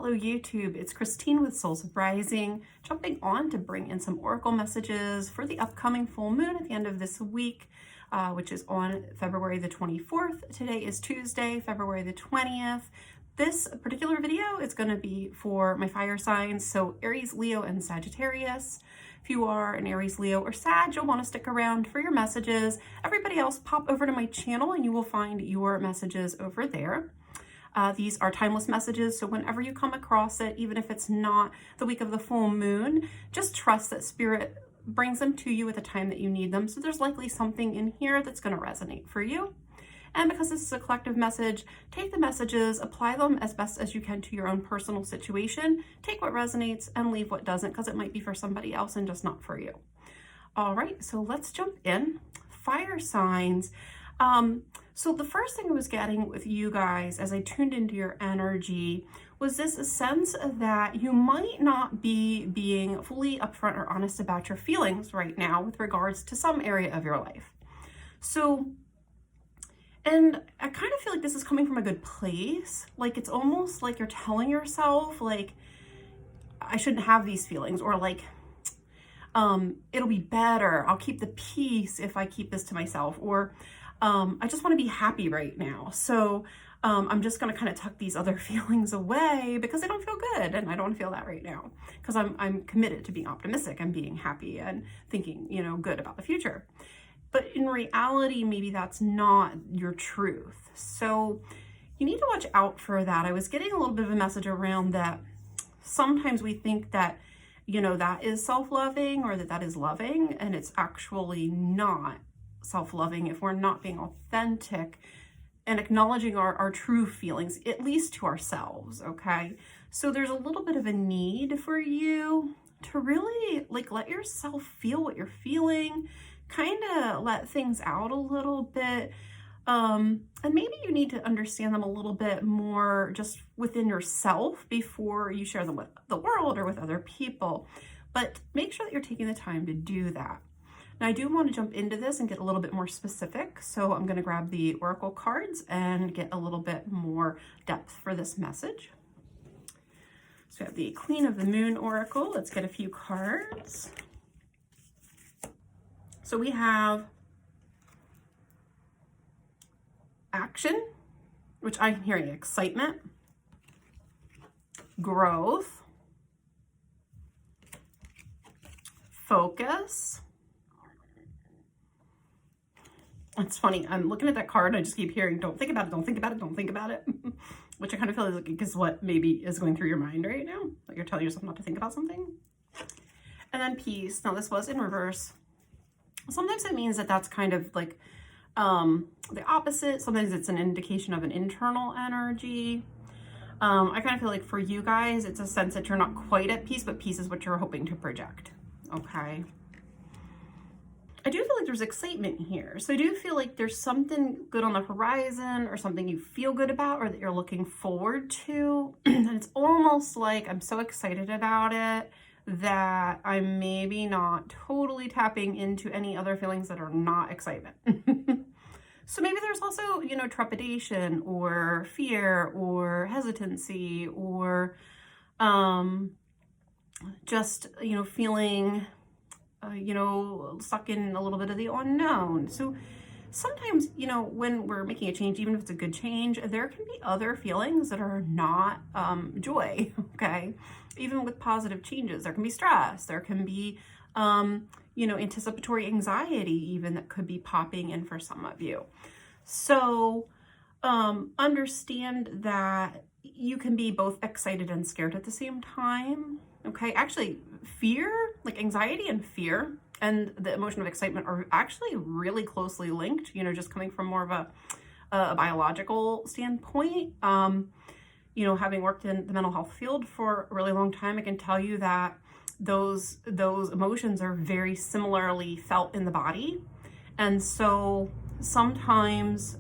Hello YouTube, it's Christine with Souls of Rising, jumping on to bring in some oracle messages for the upcoming full moon at the end of this week, which is on February the 24th. Today is Tuesday, February the 20th. This particular video is going to be for my fire signs, so Aries, Leo, and Sagittarius. If you are an Aries, Leo, or Sag, you'll want to stick around for your messages. Everybody else, pop over to my channel and you will find your messages over there. These are timeless messages, so whenever you come across it, even if it's not the week of the full moon, just trust that Spirit brings them to you at the time that you need them. So there's likely something in here that's going to resonate for you. And because this is a collective message, take the messages, apply them as best as you can to your own personal situation, take what resonates and leave what doesn't, because it might be for somebody else and just not for you. All right, so let's jump in. Fire signs. So the first thing I was getting with you guys as I tuned into your energy was this sense that you might not be being fully upfront or honest about your feelings right now with regards to some area of your life. So, and I kind of feel like this is coming from a good place. Like it's almost like you're telling yourself like, I shouldn't have these feelings, or like, it'll be better. I'll keep the peace if I keep this to myself, or I just want to be happy right now. So I'm just going to kind of tuck these other feelings away because I don't feel good and I don't feel that right now, because I'm committed to being optimistic and being happy and thinking, you know, good about the future. But in reality, maybe that's not your truth. So you need to watch out for that. I was getting a little bit of a message around that. Sometimes we think that, you know, that is self-loving or that is loving, and it's actually not self-loving if we're not being authentic and acknowledging our true feelings, at least to ourselves, okay? So there's a little bit of a need for you to really like let yourself feel what you're feeling, kind of let things out a little bit, and maybe you need to understand them a little bit more just within yourself before you share them with the world or with other people. But make sure that you're taking the time to do that. Now I do want to jump into this and get a little bit more specific, so I'm going to grab the oracle cards and get a little bit more depth for this message. So we have the Queen of the Moon oracle. Let's get a few cards. So we have action, which I'm hearing excitement, growth, focus. It's funny, I'm looking at that card and I just keep hearing, don't think about it, don't think about it, don't think about it. Which I kind of feel like is what maybe is going through your mind right now. Like you're telling yourself not to think about something. And then peace. Now this was in reverse. Sometimes it means that that's kind of like the opposite. Sometimes it's an indication of an internal energy. I kind of feel like for you guys, it's a sense that you're not quite at peace, but peace is what you're hoping to project. Okay. I do feel like there's excitement here. So I do feel like there's something good on the horizon, or something you feel good about, or that you're looking forward to. And it's almost like I'm so excited about it that I'm maybe not totally tapping into any other feelings that are not excitement. So maybe there's also, you know, trepidation or fear or hesitancy, or just, you know, feeling you know, stuck in a little bit of the unknown. So sometimes, you know, when we're making a change, even if it's a good change, there can be other feelings that are not joy, okay? Even with positive changes, there can be stress, there can be, you know, anticipatory anxiety even that could be popping in for some of you. So understand that you can be both excited and scared at the same time. Okay, actually fear, like anxiety and fear and the emotion of excitement are actually really closely linked, you know, just coming from more of a biological standpoint. You know, having worked in the mental health field for a really long time, I can tell you that those emotions are very similarly felt in the body. And so sometimes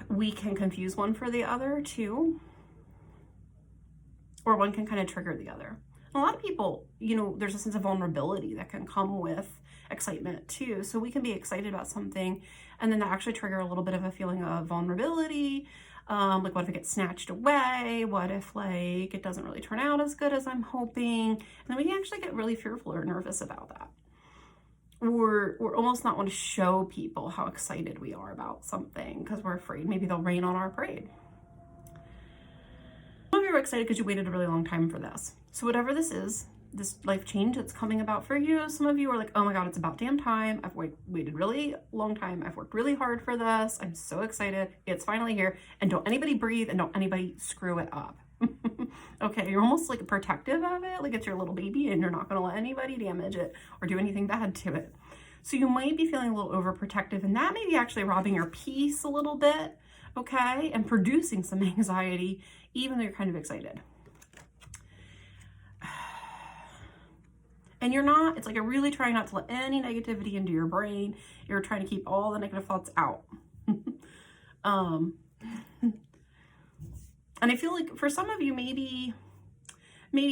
we can confuse one for the other too. Or one can kind of trigger the other. A lot of people, you know, there's a sense of vulnerability that can come with excitement too. So we can be excited about something and then that actually trigger a little bit of a feeling of vulnerability, Like, what if it gets snatched away? What if, like, it doesn't really turn out as good as I'm hoping? And then we can actually get really fearful or nervous about that. Or almost not want to show people how excited we are about something because we're afraid maybe they'll rain on our parade. Some of you are excited because you waited a really long time for this. So whatever this is, this life change that's coming about for you, some of you are like, oh my God, it's about damn time. I've waited really long time. I've worked really hard for this. I'm so excited. It's finally here. And don't anybody breathe and don't anybody screw it up. Okay, you're almost like protective of it. Like it's your little baby and you're not going to let anybody damage it or do anything bad to it. So you might be feeling a little overprotective, and that may be actually robbing your peace a little bit, okay? And producing some anxiety, even though you're kind of excited. And you're not, it's like you're really trying not to let any negativity into your brain. You're trying to keep all the negative thoughts out. And I feel like for some of you, maybe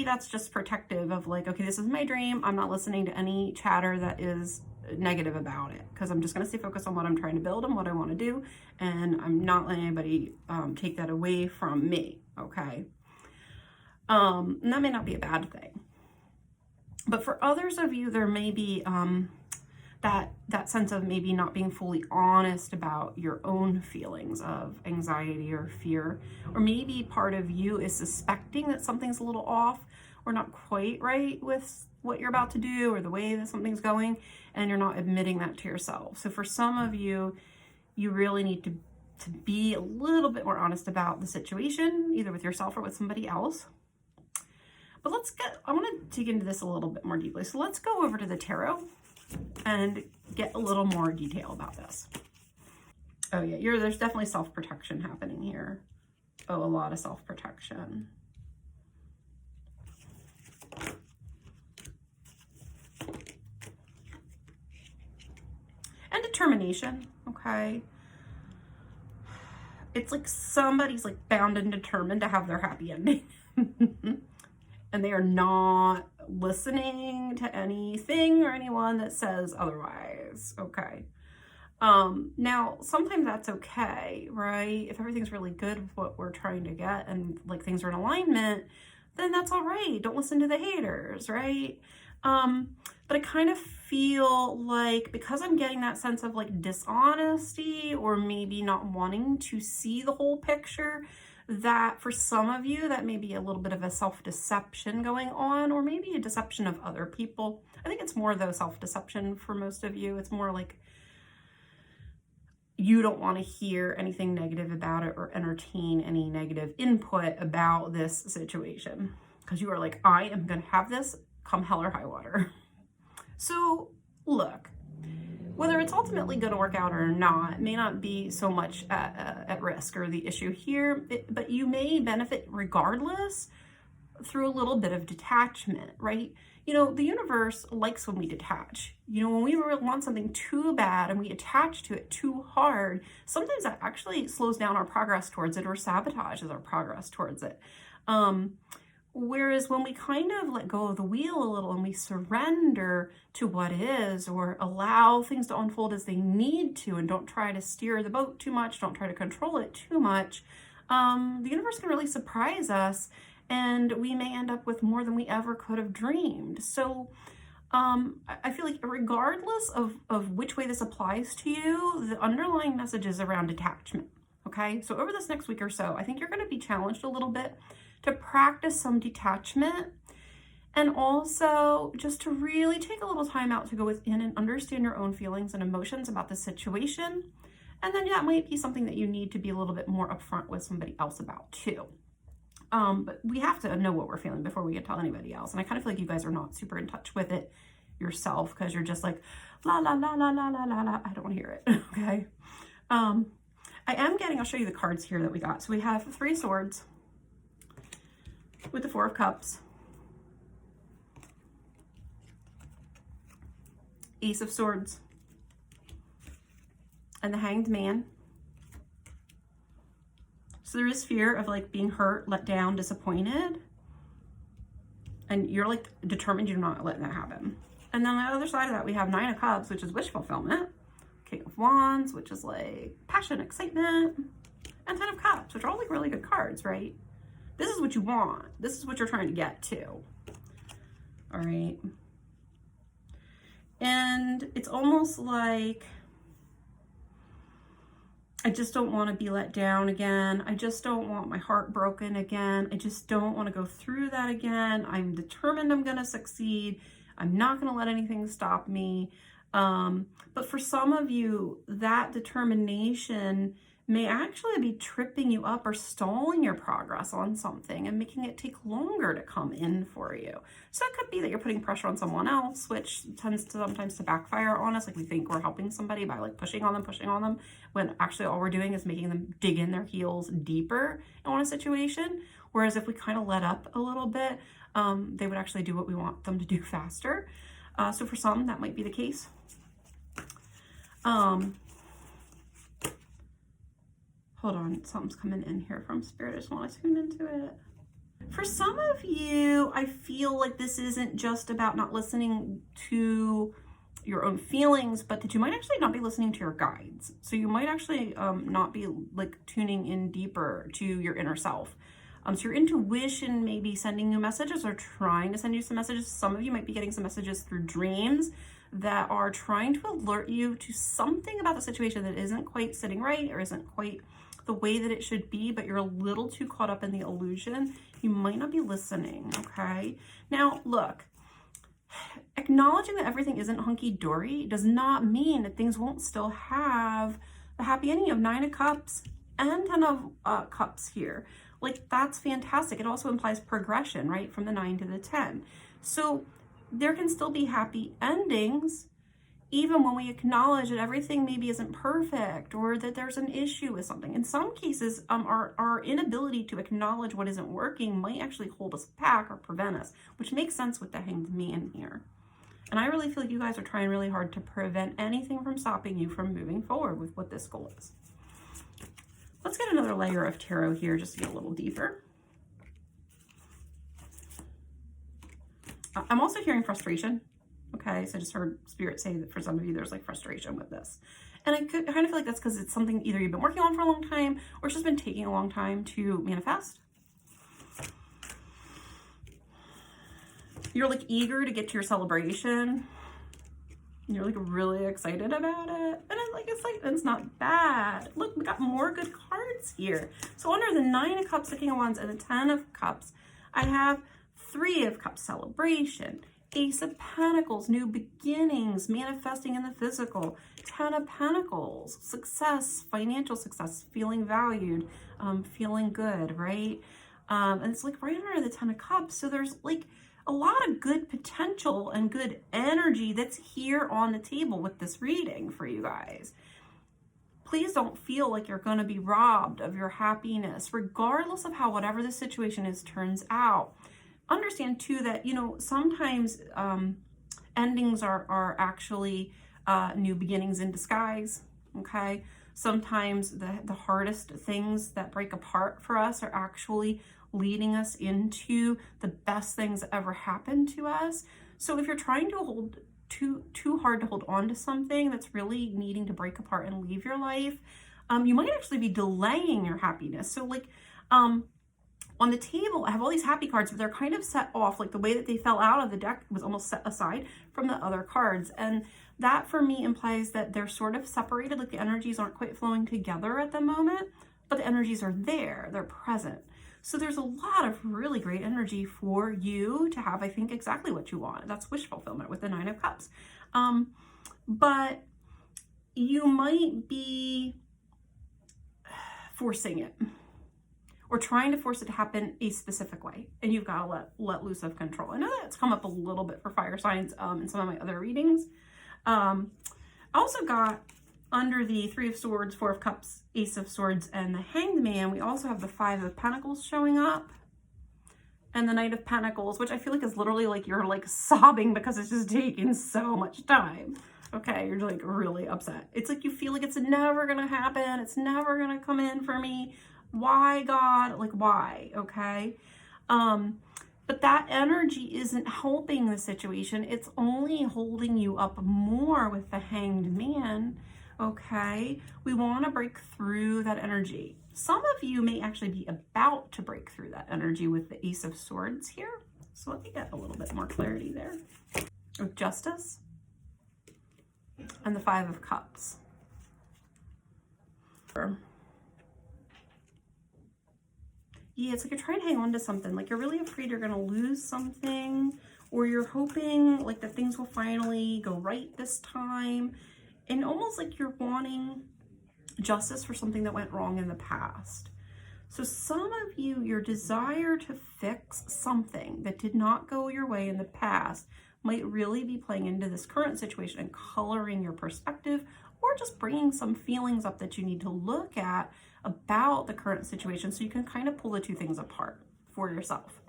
that's just protective of like, okay, this is my dream. I'm not listening to any chatter that is negative about it because I'm just going to stay focused on what I'm trying to build and what I want to do. And I'm not letting anybody take that away from me. Okay. And that may not be a bad thing. But for others of you, there may be that sense of maybe not being fully honest about your own feelings of anxiety or fear. Or maybe part of you is suspecting that something's a little off or not quite right with what you're about to do or the way that something's going, and you're not admitting that to yourself. So for some of you, you really need to be a little bit more honest about the situation, either with yourself or with somebody else. But I want to dig into this a little bit more deeply. So let's go over to the tarot and get a little more detail about this. Oh yeah, there's definitely self-protection happening here. Oh, a lot of self-protection. And determination, okay? It's like somebody's like bound and determined to have their happy ending. And they are not listening to anything or anyone that says otherwise, okay? Now, sometimes that's okay, right? If everything's really good with what we're trying to get and like things are in alignment, then that's all right. Don't listen to the haters, right? But I kind of feel like because I'm getting that sense of like dishonesty or maybe not wanting to see the whole picture, that for some of you, that may be a little bit of a self-deception going on, or maybe a deception of other people. I think it's more though self-deception for most of you. It's more like you don't want to hear anything negative about it or entertain any negative input about this situation because you are like, I am going to have this come hell or high water. So look, whether it's ultimately going to work out or not may not be so much at risk or the issue here, but you may benefit regardless through a little bit of detachment, right? You know, the universe likes when we detach. You know, when we want something too bad and we attach to it too hard, sometimes that actually slows down our progress towards it or sabotages our progress towards it. Whereas when we kind of let go of the wheel a little and we surrender to what is or allow things to unfold as they need to and don't try to steer the boat too much, don't try to control it too much, the universe can really surprise us and we may end up with more than we ever could have dreamed. So I feel like regardless of which way this applies to you, the underlying message is around detachment, okay? So over this next week or so, I think you're going to be challenged a little bit to practice some detachment and also just to really take a little time out to go within and understand your own feelings and emotions about the situation. And then that might be something that you need to be a little bit more upfront with somebody else about too. But we have to know what we're feeling before we can tell anybody else. And I kind of feel like you guys are not super in touch with it yourself because you're just like, la, la, la, la, la, la, la, la. I don't want to hear it, okay? I'll show you the cards here that we got. So we have 3 swords with the 4 of cups, Ace of Swords, and the Hanged Man. So there is fear of like being hurt, let down, disappointed. And you're like determined you're not letting that happen. And then on the other side of that, we have 9 of Cups, which is wish fulfillment. King of Wands, which is like passion, excitement. and Ten of Cups, which are all like really good cards, right? This is what you want. This is what you're trying to get to. All right. And it's almost like, I just don't want to be let down again. I just don't want my heart broken again. I just don't want to go through that again. I'm determined I'm going to succeed. I'm not going to let anything stop me. But for some of you, that determination may actually be tripping you up or stalling your progress on something and making it take longer to come in for you. So it could be that you're putting pressure on someone else, which tends to sometimes to backfire on us. Like we think we're helping somebody by like pushing on them, when actually all we're doing is making them dig in their heels deeper on a situation. Whereas if we kind of let up a little bit, they would actually do what we want them to do faster. So for some, that might be the case. Hold on, something's coming in here from Spirit. I just want to tune into it. For some of you, I feel like this isn't just about not listening to your own feelings, but that you might actually not be listening to your guides. So you might actually not be like tuning in deeper to your inner self. So your intuition may be sending you messages or trying to send you some messages. Some of you might be getting some messages through dreams that are trying to alert you to something about the situation that isn't quite sitting right or isn't quite the way that it should be, but you're a little too caught up in the illusion. You might not be listening, okay? Now, look, acknowledging that everything isn't hunky-dory does not mean that things won't still have the happy ending of 9 of Cups and 10 of Cups here. Like, that's fantastic. It also implies progression, right? From the 9 to the 10. So there can still be happy endings, even when we acknowledge that everything maybe isn't perfect or that there's an issue with something. In some cases, our inability to acknowledge what isn't working might actually hold us back or prevent us, which makes sense with the Hanged Man here. And I really feel like you guys are trying really hard to prevent anything from stopping you from moving forward with what this goal is. Let's get another layer of tarot here just to get a little deeper. I'm also hearing frustration. Okay, so I just heard Spirit say that for some of you, there's like frustration with this. And I kind of feel like that's because it's something either you've been working on for a long time or it's just been taking a long time to manifest. You're like eager to get to your celebration. You're like really excited about it. And it's not bad. Look, we got more good cards here. So under the 9 of Cups, the King of Wands, and the 10 of Cups, I have 3 of Cups, celebration. Ace of Pentacles, new beginnings, manifesting in the physical. 10 of Pentacles, success, financial success, feeling valued, feeling good, right? And it's like right under the 10 of Cups. So there's like a lot of good potential and good energy that's here on the table with this reading for you guys. Please don't feel like you're going to be robbed of your happiness, regardless of how whatever the situation is turns out. Understand too that, you know, sometimes endings are actually new beginnings in disguise, okay? Sometimes the hardest things that break apart for us are actually leading us into the best things that ever happened to us. So if you're trying to hold too hard to hold on to something that's really needing to break apart and leave your life, you might actually be delaying your happiness. So like, on the table, I have all these happy cards, but they're kind of set off. Like the way that they fell out of the deck was almost set aside from the other cards. And that for me implies that they're sort of separated, like the energies aren't quite flowing together at the moment, but the energies are there, they're present. So there's a lot of really great energy for you to have, I think, exactly what you want. That's wish fulfillment with the 9 of Cups. But you might be forcing it, or trying to force it to happen a specific way, and you've got to let loose of control. I know that's come up a little bit for fire signs in some of my other readings. I also got under the 3 of Swords, 4 of Cups, Ace of Swords, and the Hanged Man, we also have the 5 of Pentacles showing up, and the Knight of Pentacles, which I feel like is literally like you're like sobbing because it's just taking so much time. Okay, you're like really upset. It's like you feel like it's never gonna happen. It's never gonna come in for me. Why, God? Like, why? Okay. But that energy isn't helping the situation. It's only holding you up more with the Hanged Man, Okay, we want to break through that energy. Some of you may actually be about to break through that energy with the Ace of Swords here. So let me get a little bit more clarity there. With Justice and the Five of Cups. Yeah, it's like you're trying to hang on to something. Like you're really afraid you're going to lose something, or you're hoping like that things will finally go right this time. And almost like you're wanting justice for something that went wrong in the past. So some of you, your desire to fix something that did not go your way in the past might really be playing into this current situation and coloring your perspective, or just bringing some feelings up that you need to look at about the current situation so you can kind of pull the two things apart for yourself.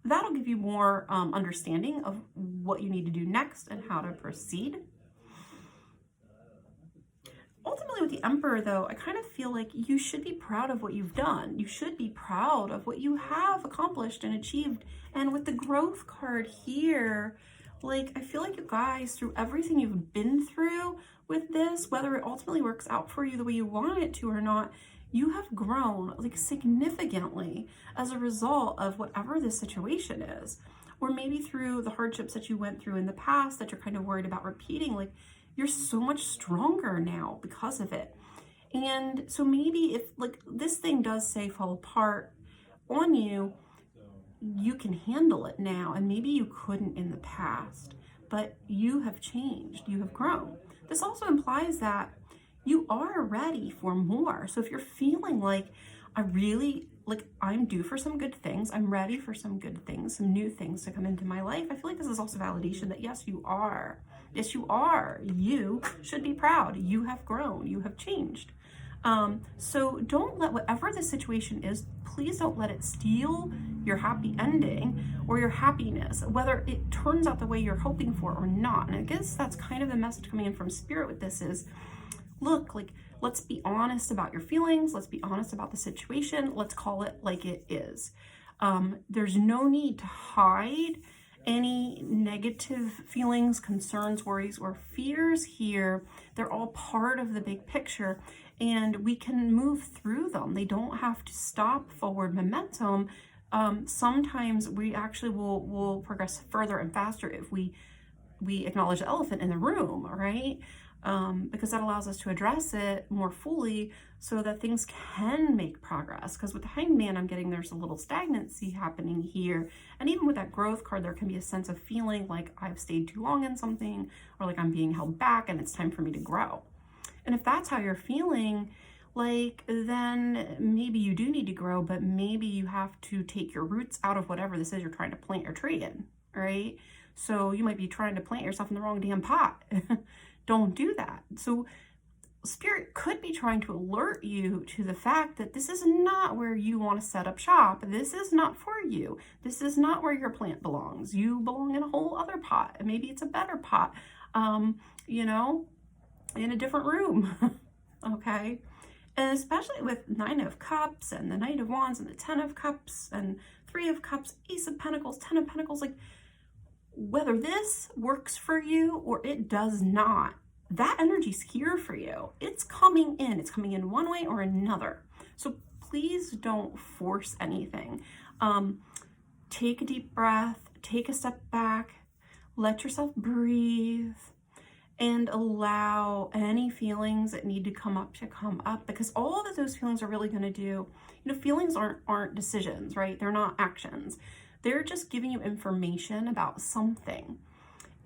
That'll give you more understanding of what you need to do next and how to proceed. Ultimately, with the Emperor, though, I kind of feel like you should be proud of what you've done. You should be proud of what you have accomplished and achieved. And with the Growth card here, like, I feel like you guys, through everything you've been through with this, whether it ultimately works out for you the way you want it to or not, you have grown, like, significantly as a result of whatever this situation is. Or maybe through the hardships that you went through in the past that you're kind of worried about repeating, like, you're so much stronger now because of it. And so maybe if like this thing does say fall apart on you, you can handle it now. And maybe you couldn't in the past, but you have changed, you have grown. This also implies that you are ready for more. So if you're feeling like I'm due for some good things, I'm ready for some good things, some new things to come into my life, I feel like this is also validation that yes, you are. Yes, you are. You should be proud. You have grown. You have changed. So don't let whatever the situation is, please don't let it steal your happy ending or your happiness, whether it turns out the way you're hoping for or not. And I guess that's kind of the message coming in from Spirit with this is, look, like, let's be honest about your feelings. Let's be honest about the situation. Let's call it like it is. There's no need to hide any negative feelings, concerns, worries, or fears here. They're all part of the big picture, and we can move through them. They don't have to stop forward momentum. Sometimes we actually will progress further and faster if we acknowledge the elephant in the room, right? Because that allows us to address it more fully so that things can make progress. Because with the Hanged Man, I'm getting there's a little stagnancy happening here. And even with that Growth card, there can be a sense of feeling like I've stayed too long in something, or like I'm being held back and it's time for me to grow. And if that's how you're feeling, like, then maybe you do need to grow, but maybe you have to take your roots out of whatever this is you're trying to plant your tree in, right? So you might be trying to plant yourself in the wrong damn pot. Don't do that. So Spirit could be trying to alert you to the fact that this is not where you want to set up shop. This is not for you. This is not where your plant belongs. You belong in a whole other pot. And maybe it's a better pot, in a different room. Okay. And especially with 9 of Cups and the Knight of Wands and the 10 of Cups and 3 of Cups, Ace of Pentacles, 10 of Pentacles, like, whether this works for you or it does not, that energy's here for you. It's coming in. It's coming in one way or another. So please don't force anything. Take a deep breath, take a step back, let yourself breathe, and allow any feelings that need to come up, because all that those feelings are really going to do, feelings aren't decisions, right? They're not actions. They're just giving you information about something.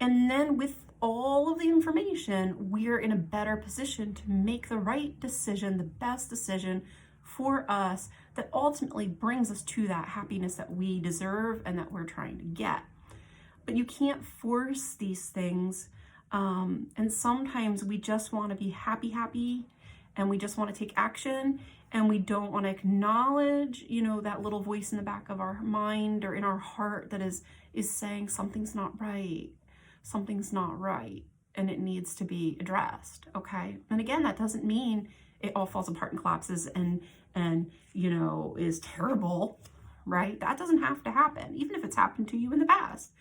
And then with all of the information, we're in a better position to make the right decision, the best decision for us that ultimately brings us to that happiness that we deserve and that we're trying to get. But you can't force these things. And sometimes we just want to be happy, and we just want to take action, and we don't want to acknowledge, that little voice in the back of our mind or in our heart that is saying something's not right, and it needs to be addressed, okay? And again, that doesn't mean it all falls apart and collapses and is terrible, right? That doesn't have to happen, even if it's happened to you in the past.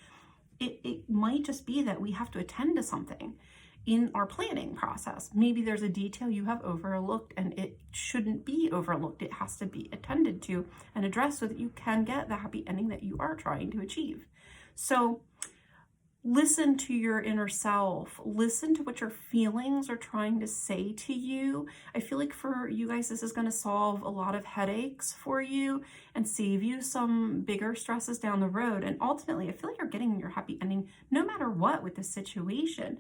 It might just be that we have to attend to something. in our planning process. Maybe there's a detail you have overlooked, and it shouldn't be overlooked. It has to be attended to and addressed so that you can get the happy ending that you are trying to achieve. So listen to your inner self. Listen to what your feelings are trying to say to you. I feel like for you guys, this is going to solve a lot of headaches for you and save you some bigger stresses down the road. And ultimately, I feel like you're getting your happy ending no matter what with this situation.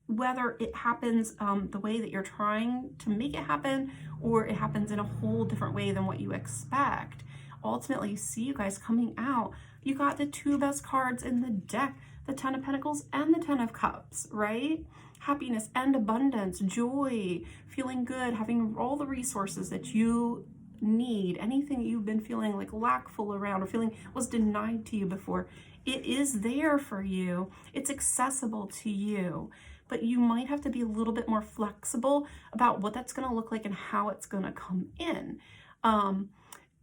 Whether it happens the way that you're trying to make it happen, or it happens in a whole different way than what you expect. Ultimately, you see you guys coming out. You got the two best cards in the deck, the 10 of Pentacles and the 10 of Cups, right? Happiness and abundance, joy, feeling good, having all the resources that you need, anything you've been feeling like lackful around or feeling was denied to you before, it is there for you. It's accessible to you, but you might have to be a little bit more flexible about what that's going to look like and how it's going to come in.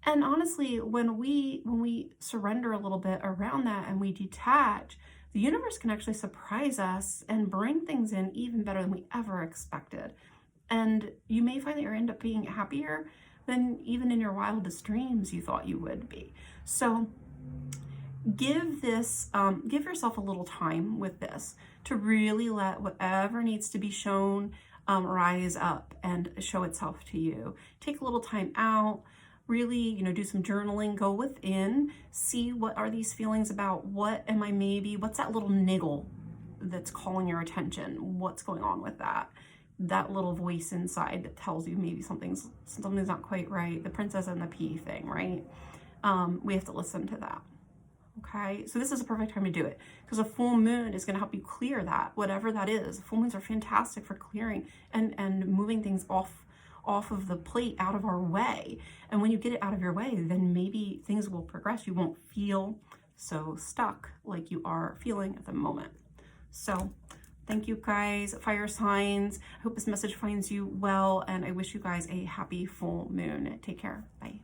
And honestly, when we surrender a little bit around that and we detach, the universe can actually surprise us and bring things in even better than we ever expected. And you may find that you end up being happier than even in your wildest dreams you thought you would be. So give yourself a little time with this to really let whatever needs to be shown rise up and show itself to you. Take a little time out. Really, do some journaling, go within, see what are these feelings about, what's that little niggle that's calling your attention, what's going on with that little voice inside that tells you maybe something's not quite right, the princess and the pea thing, right? We have to listen to that. Okay, so this is a perfect time to do it because a full moon is going to help you clear that, whatever that is. Full moons are fantastic for clearing and moving things off of the plate, out of our way. And when you get it out of your way, then maybe things will progress. You won't feel so stuck like you are feeling at the moment. So thank you guys, fire signs. I hope this message finds you well, and I wish you guys a happy full moon. Take care. Bye.